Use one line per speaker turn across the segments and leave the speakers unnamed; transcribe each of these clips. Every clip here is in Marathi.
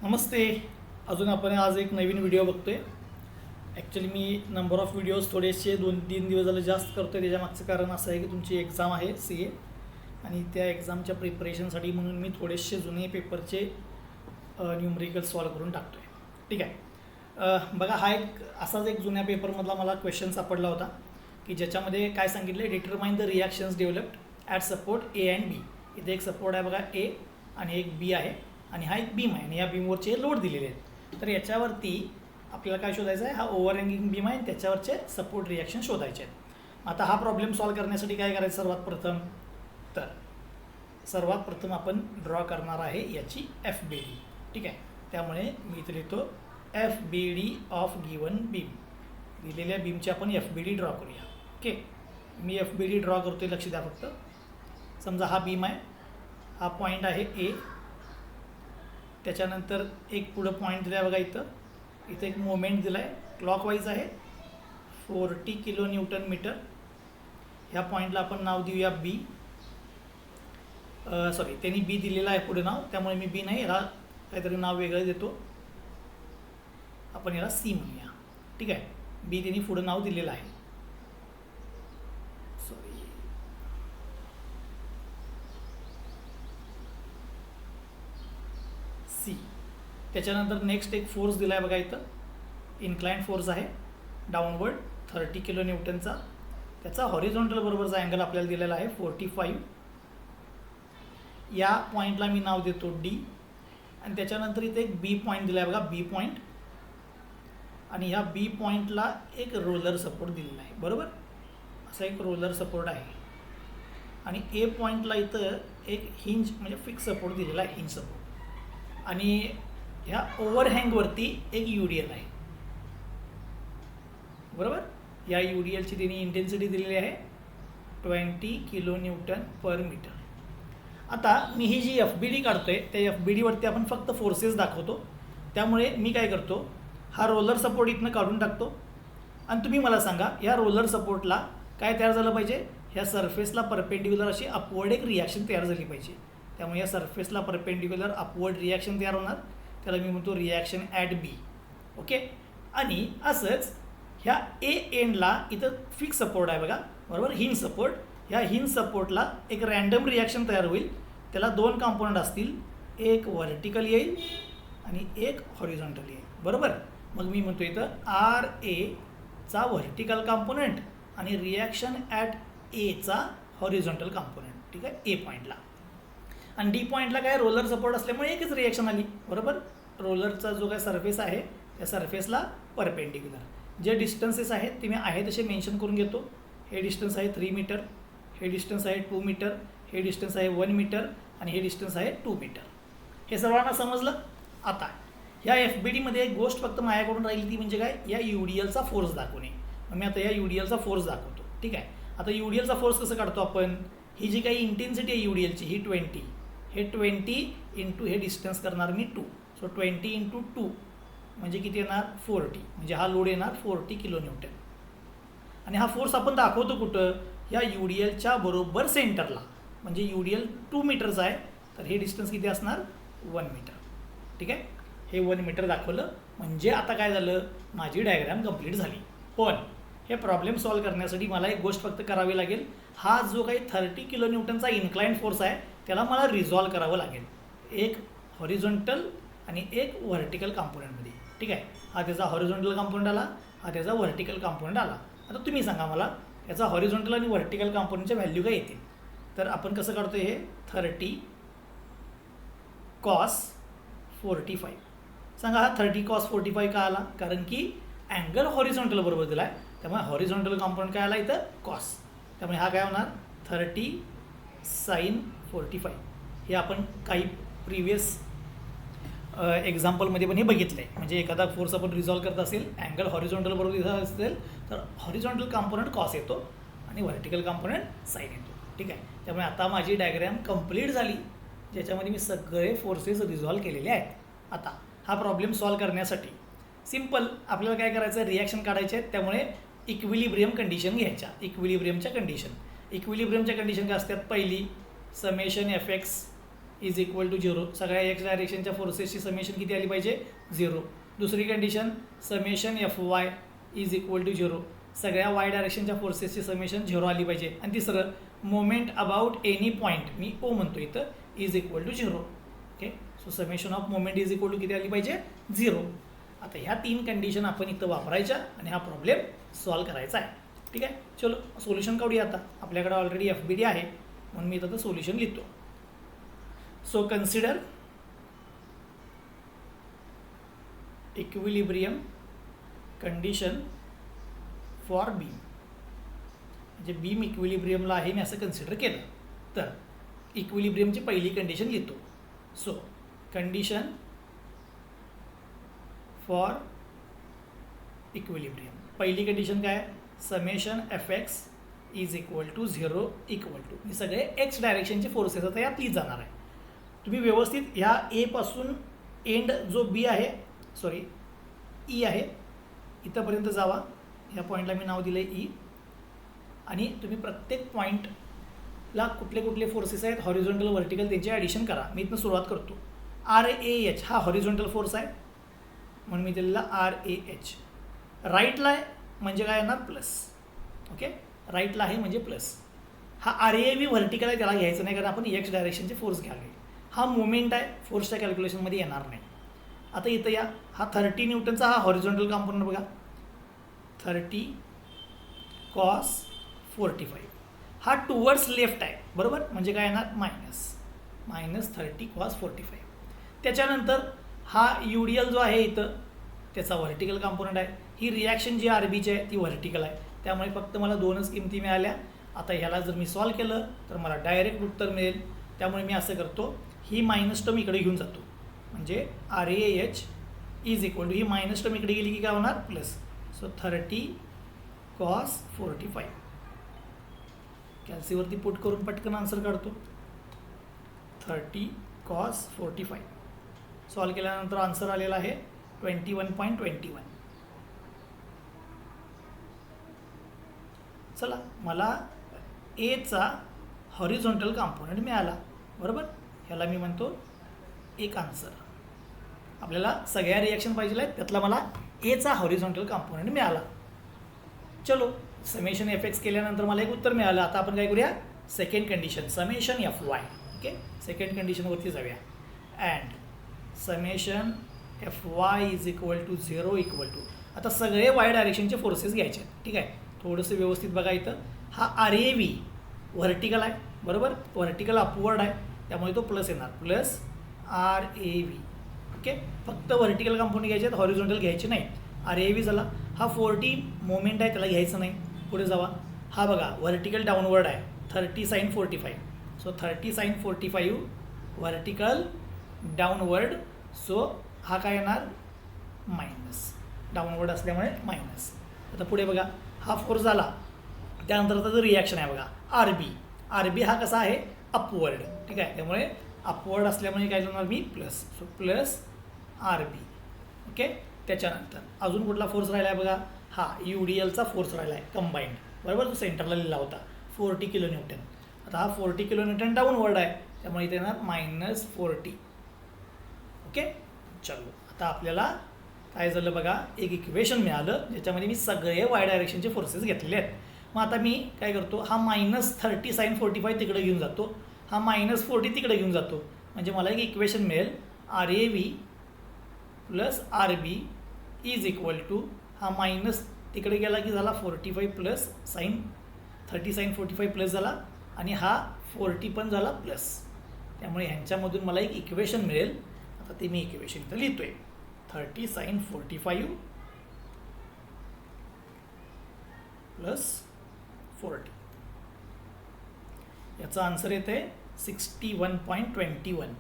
नमस्ते. अजून आपण आज एक नवीन व्हिडिओ बघतोय. Actually me number of videos थोडेसे 2-3 दिवस झाले जास्त करतो आहे. त्याच्यामागचं कारण असं आहे की तुमची एक्झाम आहे CA आणि त्या एक्झामच्या प्रिपरेशनसाठी म्हणून मी थोडेसे जुने पेपरचे न्यूमरिकल सॉल्व करून टाकतो आहे. ठीक आहे. बघा, हा एक असाच एक जुन्या पेपरमधला मला क्वेश्चन सापडला होता की ज्याच्यामध्ये काय सांगितलं, determine the reactions developed at support A and B. इथे एक सपोर्ट आहे बघा A आणि एक B आहे आणि हा एक बीम आहे आणि या बीमवरचे लोड दिलेले आहेत. तर याच्यावरती आपल्याला काय शोधायचं आहे, हा ओव्हरहँगिंग बीम आहे, त्याच्यावरचे सपोर्ट रिॲक्शन शोधायचे आहेत. आता हा प्रॉब्लेम सॉल्व करण्यासाठी काय करायचं, सर्वात प्रथम आपण ड्रॉ करणार आहे याची FBD. ठीक आहे. त्यामुळे मी इथे लिहितो FBD ऑफ गिवन बीम. दिलेल्या बीमची आपण FBD ड्रॉ करूया. ओके, मी FBD ड्रॉ करतोय, लक्ष द्या फक्त. समजा हा बीम आहे, हा पॉईंट आहे A, त्याच्यानंतर एक पुढं पॉईंट दिला आहे बघा, इथं एक मोमेंट दिला आहे, क्लॉकवाईज आहे, 40 किलो न्यूटन मीटर. ह्या पॉईंटला आपण नाव देऊया B. त्यांनी B दिलेलं आहे पुढे नाव, त्यामुळे मी B नाही, याला काहीतरी नाव वेगळं देतो, आपण याला C म्हणूया. ठीक आहे. B त्यांनी पुढं नाव दिलेलं आहे, C. त्याच्यानंतर नेक्स्ट एक फोर्स दिला आहे बघा, इथं इन्क्लाइंड फोर्स आहे डाऊनवर्ड 30 किलो न्यूटनचा. त्याचा हॉरिझॉन्टल बरोबरचा अँगल आपल्याला दिलेला आहे 45. या पॉईंटला मी नाव देतो D. आणि त्याच्यानंतर इथे एक B पॉईंट दिला आहे बघा, B पॉईंट. आणि ह्या B पॉईंटला एक रोलर सपोर्ट दिलेला आहे, बरोबर. असा एक रोलर सपोर्ट आहे. आणि A पॉईंटला इथं एक हिंज म्हणजे फिक्स सपोर्ट दिलेला आहे, हिंज सपोर्ट. आणि ह्या ओव्हरहँगवरती एक UDL आहे, बरोबर. या UDLची त्यांनी इंटेन्सिटी दिलेली आहे 20 किलो न्यूटन पर मीटर. आता मी ही जी FBD काढतोय, त्या FBDवरती आपण फक्त फोर्सेस दाखवतो. त्यामुळे मी काय करतो, हा रोलर सपोर्ट इथनं काढून टाकतो. आणि तुम्ही मला सांगा, या रोलर सपोर्टला काय तयार झालं पाहिजे, ह्या सरफेसला परपेंडिक्युलर अशी अपवर्ड एक रिॲक्शन तयार झाली पाहिजे. त्यामुळे या सरफेसला परपेंडिक्युलर अपवर्ड रिॲक्शन तयार होणार, त्याला मी म्हणतो रिॲक्शन ॲट B. ओके. आणि असंच ह्या A एंडला इथं फिक्स सपोर्ट आहे बघा, बरोबर, हिंज सपोर्ट. ह्या हिंज सपोर्टला एक रँडम रिॲक्शन तयार होईल, त्याला 2 कॉम्पोनंट असतील, एक व्हर्टिकल येईल आणि एक हॉरिझॉन्टल येईल, बरोबर. मग मी म्हणतो इथं RA चा व्हर्टिकल कॉम्पोनंट आणि रिॲक्शन ॲट A चा हॉरिझॉन्टल कॉम्पोनंट. ठीक आहे, A पॉईंटला. आणि D पॉईंटला काय, रोलर सपोर्ट असल्यामुळे एकच रिॲक्शन आली, बरोबर. रोलरचा जो काय सरफेस आहे त्या सरफेसला परपेंडिक्युलर जे डिस्टन्सेस आहेत ते मी आहे तसे मेन्शन करून घेतो. हे डिस्टन्स आहे 3 मीटर, हे डिस्टन्स आहे 2 मीटर, हे डिस्टन्स आहे 1 मीटर आणि हे डिस्टन्स आहे 2 मीटर. हे सर्वांना समजलं. आता ह्या FBDमध्ये एक गोष्ट फक्त माझ्याकडून राहिली, ती म्हणजे काय, या UDLचा फोर्स दाखवणे. मी आता या UDLचा फोर्स दाखवतो. ठीक आहे. आता UDLचा फोर्स कसं काढतो आपण, ही जी काही इंटेन्सिटी आहे UDLची, ही 20, हे 20 इंटू हे डिस्टन्स करणार मी 2. सो 20 इंटू 2 म्हणजे किती येणार, 40. म्हणजे हा लोड येणार 40 किलो न्यूटन. आणि हा फोर्स आपण दाखवतो कुठं, या UDLच्या बरोबर सेंटरला. म्हणजे UDL 2 मीटरचा आहे, तर हे डिस्टन्स किती असणार, 1 मीटर. ठीक आहे. हे 1 मीटर दाखवलं म्हणजे आता काय झालं, माझी डायग्राम कंप्लीट झाली. पण हे प्रॉब्लेम सॉल्व करण्यासाठी मला एक गोष्ट फक्त करावी लागेल, हा जो काही 30 किलो न्यूटनचा इन्क्लाइंड फोर्स आहे त्याला मला रिझॉल्व करावं लागेल, एक हॉरिझॉन्टल आणि एक व्हर्टिकल कॉम्पोनंटमध्ये. ठीक आहे. हा त्याचा हॉरिझॉन्टल कॉम्पोनंट आला, हा त्याचा व्हर्टिकल कॉम्पोनंट आला. आता तुम्ही सांगा मला, याचा हॉरिझॉन्टल आणि व्हर्टिकल कॉम्पोनंटच्या व्हॅल्यू काय येतील. तर आपण कसं काढतो, हे 30 cos 45. सांगा, हा 30 cos 45 का आला, कारण की अँगल हॉरिझॉन्टल बरोबर दिला आहे, त्यामुळे हॉरिझॉन्टल कॉम्पोनंट काय आला इथं, कॉस. त्यामुळे हा काय होणार 30 sin 45. हे आपण काही प्रिव्हियस एक्झाम्पलमध्ये पण हे बघितलं आहे. म्हणजे एखादा फोर्स आपण रिझॉल्व करत असेल, अँगल हॉरिझॉन्टल बरोबर दिला असेल तर हॉरिझॉन्टल कॉम्पोनंट कॉस येतो आणि व्हर्टिकल कॉम्पोनंट साईन येतो. ठीक आहे. त्यामुळे आता माझी डायग्राम कंप्लीट झाली, ज्याच्यामध्ये मी सगळे फोर्सेस रिझॉल्व केलेले आहेत. आता हा प्रॉब्लेम सॉल्व करण्यासाठी सिम्पल आपल्याला काय करायचं, रिॲक्शन काढायचे आहेत. त्यामुळे इक्विलिब्रियम कंडिशन घ्यायच्या. इक्विलिब्रियमच्या कंडिशन काय असतात, पहिली summation FX is equal to 0. सगळ्या एक्स डायरेक्शनच्या फोर्सेसची समेशन किती आली पाहिजे 0. दुसरी condition summation Fy is equal to 0. सगळ्या वाय डायरेक्शनच्या फोर्सेसची समेशन 0 आली पाहिजे. आणि तिसरं मोमेंट अबाउट एनी पॉईंट, मी ओ म्हणतो इथं, is equal to 0. Okay, so summation of moment is equal to किती आली पाहिजे 0. आता ह्या 3 कंडिशन आपण इथं वापरायच्या आणि हा प्रॉब्लेम सॉल्व करायचा आहे. ठीक आहे, चलो सोल्युशन काढूया. आता आपल्याकडे ऑलरेडी FBD आहे म्हणून मी इथं सोल्युशन लिहितो. So consider equilibrium condition for beam. म्हणजे बीम इक्विलिब्रियमला आहे मी असं कन्सिडर केलं तर इक्विलिब्रियमची पहिली कंडिशन लिहितो. सो कंडिशन फॉर इक्विलिब्रियम, पहिली कंडिशन काय, summation Fx is equal to 0 equal to, मी सगळे एक्स डायरेक्शनचे फोर्सेस आता यात लिहित जाणार आहे. तुम्ही व्यवस्थित ह्या ए पासून एंड जो बी आहे, सॉरी ई आहे, इथंपर्यंत जावा. ह्या पॉईंटला मी नाव दिलं आहे ई. आणि तुम्ही प्रत्येक पॉईंटला कुठले कुठले फोर्सेस आहेत हॉरिझॉन्टल व्हर्टिकल त्यांचे ॲडिशन करा. मी इथनं सुरुवात करतो. RAH हा हॉरिझॉन्टल फोर्स आहे म्हणून मी दिलेला RAH. राईटला आहे म्हणजे काय येणार प्लस. ओके, राईटला आहे म्हणजे प्लस. हा RAV व्हर्टिकल आहे त्याला घ्यायचं नाही कारण आपण एक्स डायरेक्शनचे फोर्स घ्यावे. हा मोमेंट आहे, फोर्सच्या कॅल्क्युलेशनमध्ये येणार नाही. आता इथं या, हा 30 न्यूटनचा हा हॉरिझॉन्टल कॉम्पोनंट बघा, 30 cos 45. हा टुवर्ड्स लेफ्ट आहे बरोबर, म्हणजे काय येणार -30 cos 45. त्याच्यानंतर हा UDL जो आहे इथं त्याचा व्हर्टिकल कॉम्पोनंट आहे. ही रिॲक्शन जी RBची आहे ती व्हर्टिकल आहे, त्यामुळे फक्त मला 2च किमती मिळाल्या. आता ह्याला जर मी सॉल्व केलं तर मला डायरेक्ट उत्तर मिळेल. त्यामुळे मी असं करतो, ही मायनस टर्म इकडे घेऊन जातो, म्हणजे RAH इज इक्वल टू, ही मायनस टर्म इकडे गेली की काय होणार प्लस. So 30 cos 45. कॅल्सीवरती पुट करून पटकन आन्सर काढतो. 30 cos 45 सॉल्व केल्यानंतर आन्सर आलेला आहे 21.21. चला, मला एचा हॉरिझॉन्टल कॉम्पोनंट मिळाला बरोबर. ह्याला मी म्हणतो एक आन्सर. आपल्याला सगळ्या रिॲक्शन पाहिजे आहेत, त्यातला मला एचा हॉरिझॉन्टल कॉम्पोनंट मिळाला. चलो, समेशन Fx केल्यानंतर मला एक उत्तर मिळालं. आता आपण काय करूया, second condition summation Fy. Okay, second कंडिशनवरती जाऊया. And summation Fy is equal to 0 equal to, आता सगळे वाय डायरेक्शनचे फोर्सेस घ्यायचे आहेत. ठीक आहे, थोडंसं व्यवस्थित बघा. इथं हा RAV व्हर्टिकल आहे बरोबर, व्हर्टिकल अपवर्ड आहे त्यामुळे तो प्लस येणार, प्लस RAV. ओके, फक्त व्हर्टिकल कंपोनंट घ्यायचे आहेत, हॉरिझॉन्टल घ्यायचे नाही. RAV झाला. हा 40 मोमेंट आहे त्याला घ्यायचं नाही. पुढे जावा. हा बघा व्हर्टिकल डाऊनवर्ड आहे 30 sin 45. So 30 sin 45 vertical downward. So हा काय येणार मायनस, डाऊनवर्ड असल्यामुळे मायनस. आता पुढे बघा, हा फोर्स झाला. त्यानंतर आता जो रिॲक्शन आहे बघा RB हा कसा आहे अपवर्ड. ठीक आहे, त्यामुळे अपवर्ड असल्यामुळे काय होणार मी plus. So plus RB. Okay, त्याच्यानंतर अजून कुठला फोर्स राहिला आहे बघा, हा UDLचा फोर्स राहिला आहे कंबाईंड बरोबर, जो सेंटरला लिहिला होता 40 kN. आता हा 40 kN डाऊनवर्ड आहे त्यामुळे इथे येणार -40. ओके, चलो, आता आपल्याला काय झालं बघा, एक इक्वेशन मिळालं ज्याच्यामध्ये मी सगळे वाय डायरेक्शनचे फोर्सेस घेतलेले आहेत. मग आता मी काय करतो, हा -30 sin 45 तिकडे घेऊन जातो, हा -40 तिकडे घेऊन जातो, म्हणजे मला एक इक्वेशन मिळेल RAV plus RB is equal to, हा मायनस तिकडे गेला की झाला 45 प्लस साईन 30 sin 45 प्लस झाला आणि हा 40 पण झाला प्लस. त्यामुळे ह्यांच्यामधून मला एक इक्वेशन मिळेल. आता ते मी इक्वेशन इथं लिहितो आहे, 30 sin 45 प्लस 40. याचा आन्सर येते 61.21.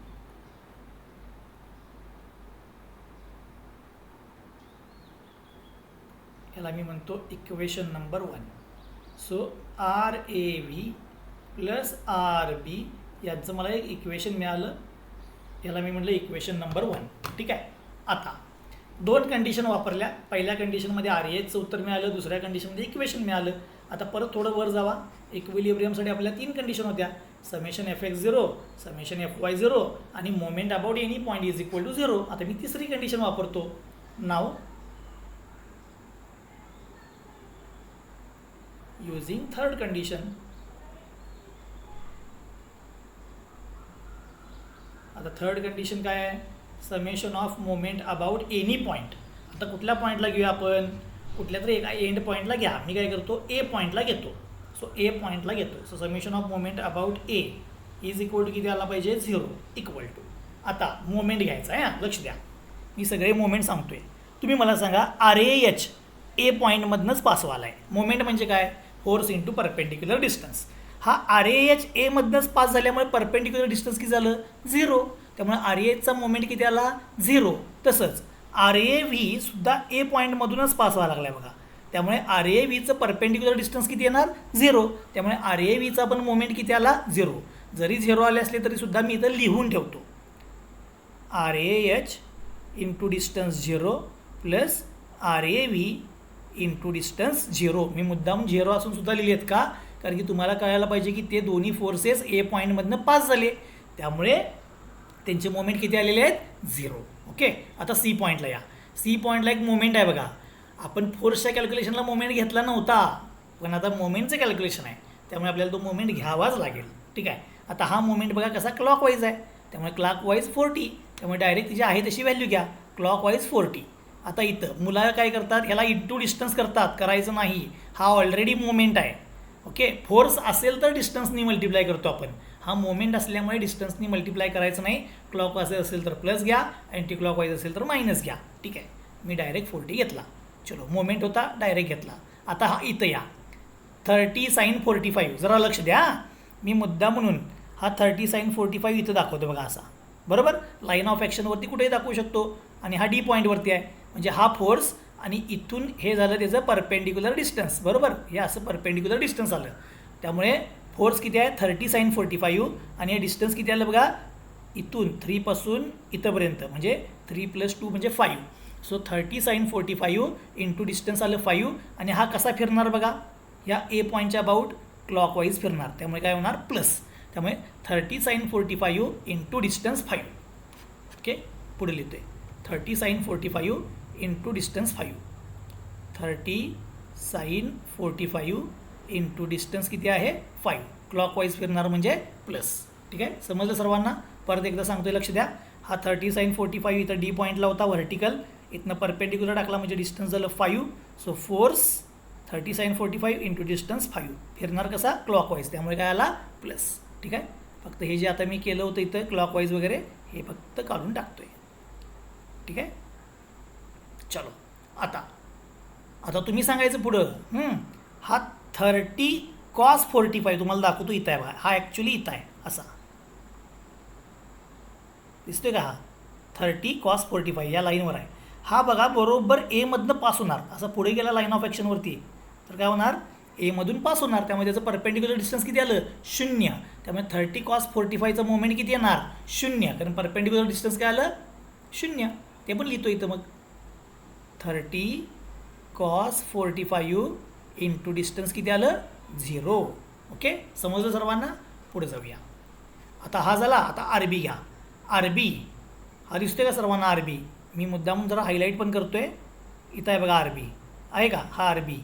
याला मी म्हणतो equation number 1. So RAV plus RB याचं मला एक इक्वेशन मिळालं, याला मी म्हटलं इक्वेशन नंबर 1. ठीक आहे, आता 2 कंडिशन वापरल्या. पहिल्या कंडिशनमध्ये RAHचं उत्तर मिळालं, दुसऱ्या कंडिशनमध्ये इक्वेशन मिळालं. आता परत थोडं वर जावा. इक्विलिब्रियमसाठी आपल्याला 3 कंडिशन होत्या, summation F X 0 summation F Y 0 आणि moment about any point is equal to 0. आता मी तिसरी कंडिशन वापरतो. Now using third condition. आता थर्ड कंडिशन काय आहे? Summation of moment about any point. आता कुठल्या पॉईंटला घेऊया आपण? कुठल्या तरी एका एंड पॉईंटला घ्या. मी काय करतो? ए पॉईंटला घेतो. सो ए पॉईंटला घेतो. So summation of moment about A is equal to किती आला पाहिजे? 0 इक्वल टू. आता मोमेंट घ्यायचा आहे. लक्ष द्या, मी सगळे मोमेंट सांगतोय. तुम्ही मला सांगा आर ए एच ए पॉईंटमधनंच पास व्हायला आहे. मोमेंट म्हणजे काय? Force into perpendicular distance. हा आर ए एच एमधनंच पास झाल्यामुळे परपेंडिक्युलर डिस्टन्स किती झालं? 0. त्यामुळे आर ए एचचा मोमेंट किती आला? 0. तसंच आर ए व्ही सुद्धा ए पॉईंटमधूनच पास व्हायला लागला आहे बघा. त्यामुळे आर ए व्हीचं परपेंडिक्युलर डिस्टन्स किती येणार? 0. त्यामुळे आर ए व्हीचा पण मोमेंट किती आला? 0. जरी 0 आले असले तरी सुद्धा मी इथं लिहून ठेवतो. R A H into distance 0 plus R A V into distance 0. मी मुद्दाम 0 असून सुद्धा लिहिले आहेत का? कारण की तुम्हाला कळायला पाहिजे की ते दोन्ही फोर्सेस ए पॉईंटमधनं पास झाले, त्यामुळे त्यांचे मोमेंट किती आलेले आहेत? 0. ओके. आता सी पॉईंटला या. सी पॉईंटला एक मोमेंट आहे बघा. आपण फोर्सच्या कॅल्क्युलेशनला मोमेंट घेतला नव्हता, पण आता मोमेंटचं कॅल्क्युलेशन आहे, त्यामुळे आपल्याला तो मोमेंट घ्यावाच लागेल. ठीक आहे. आता हा मोमेंट बघा कसा क्लॉकवाईज आहे, त्यामुळे क्लॉकवाईज 40. त्यामुळे डायरेक्ट तिची आहे तशी व्हॅल्यू घ्या. क्लॉकवाईज 40. आता इथं मुलं काय करतात? ह्याला इंटू डिस्टन्स करतात. करायचं नाही, हा ऑलरेडी मोमेंट आहे. ओके. फोर्स असेल तर डिस्टन्सनी मल्टिप्लाय करतो आपण. हा मोमेंट असल्यामुळे डिस्टन्सनी मल्टिप्लाय करायचं नाही. क्लॉकवाईज असेल तर प्लस घ्या, अँटी क्लॉकवाईज असेल तर मायनस घ्या. ठीक आहे. मी डायरेक्ट 40 घेतला. चलो, मोमेंट होता डायरेक्ट घेतला. आता हा इथं या 30 sin 45. जरा लक्ष द्या, मी मुद्दा म्हणून हा 30 sin 45 इथं दाखवतो बघा असा. बरोबर. लाईन ऑफ ॲक्शनवरती कुठेही दाखवू शकतो. आणि हा डी पॉईंटवरती आहे, म्हणजे हा फोर्स आणि इथून हे झालं त्याचं परपेंडिक्युलर डिस्टन्स. बरोबर. हे असं परपेंडिक्युलर डिस्टन्स आलं, त्यामुळे फोर्स किती आहे? 30 sin 45. आणि हे डिस्टन्स किती आलं बघा? इथून 3 पासून इथंपर्यंत, म्हणजे 3 + 2 म्हणजे 5. सो 30 sin 45 इंटू डिस्टन्स आलं 5. आणि हा कसा फिरणार बघा? या ए पॉईंटच्या अबाउट क्लॉकवाईज फिरणार, त्यामुळे काय होणार? प्लस. त्यामुळे 30 sin 45 इंटू डिस्टन्स 5. ओके. पुढे लिहितोय 30 sin 45 into distance 5. 30 sin 45 into distance किती आहे? 5. क्लॉकवाईज फिरणार म्हणजे प्लस. ठीक आहे. समजलं सर्वांना? परत एकदा सांगतोय, लक्ष द्या. हा 30 sin 45 इथं डी पॉईंटला होता व्हर्टिकल, इथनं परपेंडिक्युलर टाकला म्हणजे डिस्टन्स झालं 5. So force 30 sin 45 into distance 5 फिरणार कसा? क्लॉकवाईज, त्यामुळे काय आला? प्लस. ठीक आहे. फक्त हे जे आता मी केलं होतं इथं क्लॉकवाईज वगैरे हे फक्त काढून टाकतोय. ठीक आहे. चलो, आता तुम्ही सांगायचं पुढं. हा 30 cos 45 तुम्हाला दाखवतो इथं आहे बघा. हा ॲक्च्युली इथं आहे असा दिसतोय का? हा 30 cos 45 या लाईनवर आहे. हा बघा बरोबर एमधनं पास होणार. असा पुढे गेला लाईन ऑफ ॲक्शनवरती तर काय होणार? एमधून पास होणार, त्यामुळे त्याचं परपेंडिक्युलर डिस्टन्स किती आलं? 0. त्यामुळे 30 cos 45चा मोमेंट किती येणार? 0. कारण परपेंडिक्युलर डिस्टन्स काय आलं? 0. ते पण लिहितो इथं मग 30 cos 45 इंटू डिस्टन्स किती आलं? 0. ओके. समजलं सर्वांना? पुढे जाऊया. आता हा झाला. आता आर बी घ्या. आर बी हा दिसतोय का सर्वांना? आर बी मी मुद्दाम जरा हायलाईट पण करतोय. इथं आहे बघा आर बी आहे का? हा आर बी.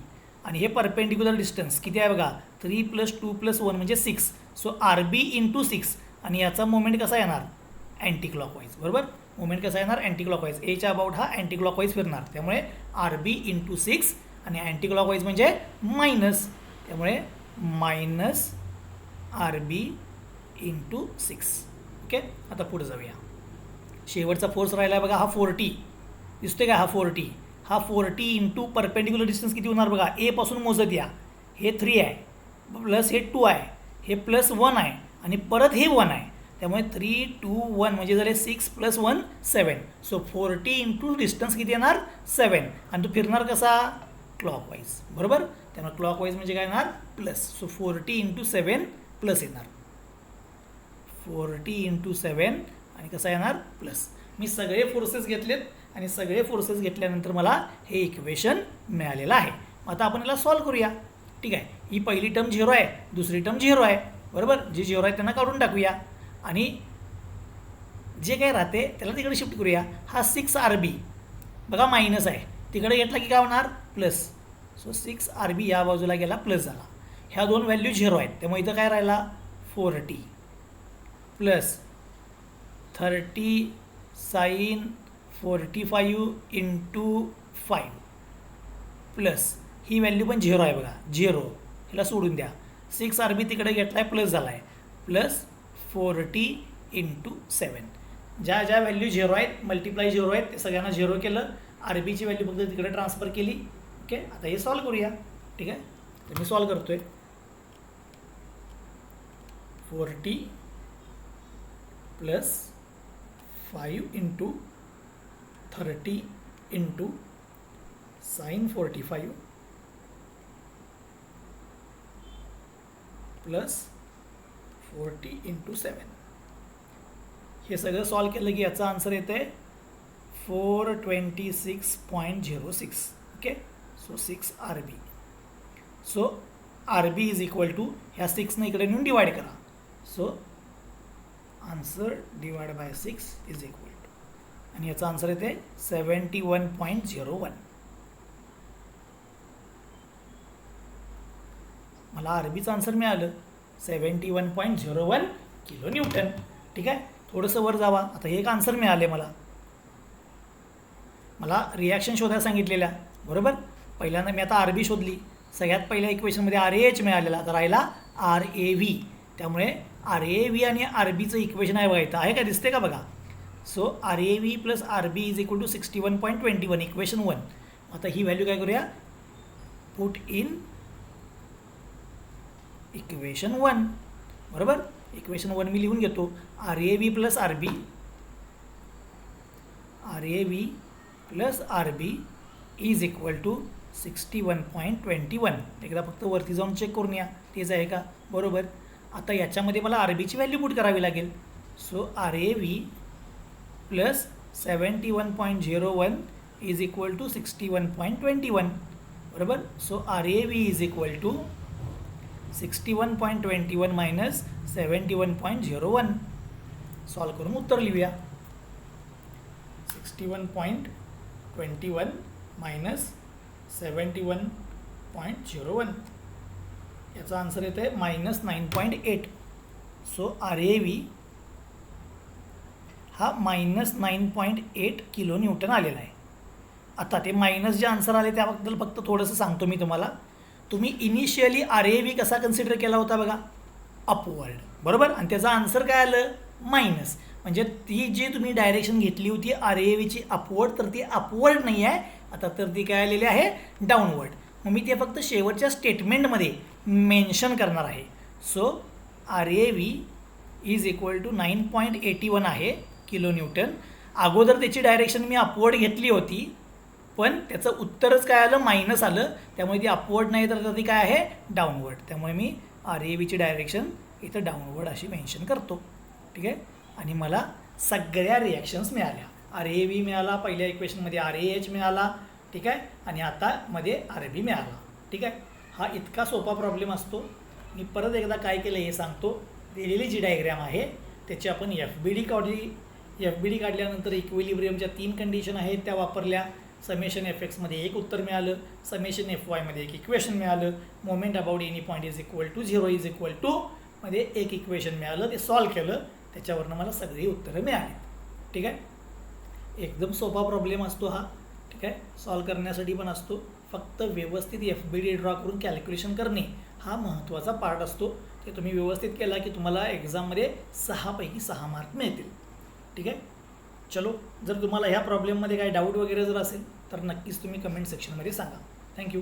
आणि हे परपेंडिक्युलर डिस्टन्स किती आहे बघा? 3 + 2 + 1 म्हणजे 6. So R B into 6. आणि याचा मोमेंट कसा येणार? Anti clockwise. बरोबर. मोमेंट कसा येणार? Anticlockwise. एच्या अबाउट हा अँटी क्लॉकवाईज फिरणार, त्यामुळे आर बी इंटू 6. आणि अँटी क्लॉकवाईज म्हणजे मायनस, त्यामुळे minus R B into 6. Okay. आता पुढे जाऊया. शेवटचा फोर्स राहिला आहे बघा हा 40. दिसतोय का? हा 40. हा 40 इंटू परपेंडिक्युलर डिस्टन्स किती होणार बघा? ए पासून मोजत या. हे 3 आहे प्लस हे 2 आहे, हे +1 आहे आणि परत हे 1 आहे, त्यामुळे 3, 2, 1 म्हणजे झाले 6 + 1 7. सो 40 इंटू डिस्टन्स किती येणार? 7. आणि तो फिरणार कसा? क्लॉकवाईज. बरोबर. त्यामुळे क्लॉकवाईज म्हणजे काय येणार? प्लस. सो 40 इंटू 7 प्लस येणार. 40 इंटू 7 आणि कसा येणार? प्लस. मी सगळे फोर्सेस घेतलेत आणि सगळे फोर्सेस घेतल्यानंतर मला हे इक्वेशन मिळालेलं आहे. आता आपण याला सॉल्व करूया. ठीक आहे. ही पहिली टर्म 0 आहे, दुसरी टर्म 0 आहे. बरोबर. जे झिरो आहेत त्यांना काढून टाकूया आणि जे काही राहते त्याला तिकडे शिफ्ट करूया. हा 6RB बघा मायनस आहे, तिकडे घेतला की काय होणार प्लस. सो 6RB या बाजूला गेला प्लस झाला. ह्या दोन व्हॅल्यू झिरो आहेत त्यामुळे इथं काय राहिला 40 प्लस 30 sin 45 × 5 प्लस ही व्हॅल्यू पण झिरो आहे बघा, झिरो ह्याला सोडून द्या. 6RB तिकडे घेतला आहे प्लस झाला आहे प्लस 40 × 7. ज्या ज्या व्हॅल्यू झिरो आहेत मल्टिप्लाय झिरो आहेत ते सगळ्यांना झिरो केलं. RBची व्हॅल्यू फक्त तिकडे ट्रान्सफर केली. ओके, आता हे सॉल्व करूया. ठीक आहे, तर मी सॉल्व करतोय. 40 प्लस 5 × 30 × sin 45 प्लस 40 × 7. हे सगळं सॉल्व केलं की याचा आन्सर येते 426.06. Okay, so 6RB. So RB is equal to ह्या 6 इकडे नेऊन डिवाइड करा. So answer divide by 6 is equal to आणि याचा आन्सर येते 71.01. मला RBचं आन्सर मिळालं 71.01 किलो न्यूटन. ठीक आहे, थोडंसं वर जावा. आता हे एक आन्सर मिळाले मला रिॲक्शन शोधायला सांगितलेल्या. बरोबर, पहिल्यांदा मी आता RB शोधली. सगळ्यात पहिल्या इक्वेशनमध्ये RAH मिळालेला, तर राहिला RAV. त्यामुळे RAV आणि RBचं इक्वेशन आहे बघा, इथं आहे का, दिसते का बघा. So RAV plus RB is equal to 61.21 equation 1. आता ही व्हॅल्यू काय करूया, पुट इन इक्वेशन 1. बरोबर, इक्वेशन 1 मी लिहून घेतो. RAV plus RB plus RB is equal to 61.21. एकदा फक्त वरती जाऊन चेक करून या तेच आहे का. बरोबर, आता याच्यामध्ये मला RBची व्हॅल्यू पुट करावी लागेल. So RAV plus 71.01 is equal to 61.21. बरोबर, so RAV is equal to 61.21 minus 71.01. Solve करून उत्तर लिहूया. 61.21 मायनस 71.01 याचा आन्सर येतं आहे -9.8. सो RAV हा -9.8 किलो न्यूटन आलेला आहे. आता ते मायनस जे आन्सर आले त्याबद्दल फक्त थोडंसं सांगतो मी तुम्हाला. तुम्ही इनिशियली RAV कसा कन्सिडर केला होता बघा, अपवर्ड. बरोबर, आणि त्याचा आन्सर काय आलं मायनस. म्हणजे ती जी तुम्ही डायरेक्शन घेतली होती RAVची अपवर्ड, तर ती अपवर्ड नाही आहे आता, तर ती काय आलेली आहे डाऊनवर्ड. मग मी ते फक्त शेवटच्या स्टेटमेंटमध्ये मेन्शन करणार आहे. So RAV is equal to 9.81 आहे किलो न्यूटन. अगोदर त्याची डायरेक्शन मी अपवर्ड घेतली होती, पण त्याचं उत्तरच काय आलं मायनस आलं. त्यामुळे ती अपवर्ड नाही तर ती काय आहे डाऊनवर्ड. त्यामुळे मी RAVची डायरेक्शन इथं डाऊनवर्ड अशी मेन्शन करतो. ठीक आहे, आणि मला सगळ्या रिॲक्शन्स मिळाल्या. RAV मिळाला, पहिल्या इक्वेशनमध्ये RAH मिळाला. ठीक आहे, आणि आता मध्ये RB मिळाला. ठीक आहे, हा इतका सोपा प्रॉब्लेम असतो. मी परत एकदा काय केलं हे सांगतो. दिलेली जी डायग्रॅम आहे त्याची आपण FBD काढली. FBD काढल्यानंतर इक्विलिब्रियमच्या 3 कंडिशन आहेत त्या वापरल्या. समेशन FXमध्ये एक उत्तर मिळालं, समेशन FYमध्ये एक इक्वेशन मिळालं, moment about any point is equal to 0 is equal to मध्ये एक इक्वेशन मिळालं. ते सॉल्व केलं, त्याच्यावरनं मला सगळी उत्तरं मिळाली. ठीक आहे, एकदम सोपा प्रॉब्लेम असतो हा. ठीक आहे, सॉल्व करण्यासाठी पण असतो. फक्त व्यवस्थित FBD ड्रॉ करून कॅल्क्युलेशन करणे हा महत्त्वाचा पार्ट असतो. ते तुम्ही व्यवस्थित केला की तुम्हाला एक्झाममध्ये 6 पैकी 6 मार्क मिळतील. ठीक आहे, चलो, जर तुम्हाला ह्या प्रॉब्लेममध्ये काही डाऊट वगैरे जर असेल तर नक्कीच तुम्ही कमेंट सेक्शनमध्ये सांगा. थँक्यू.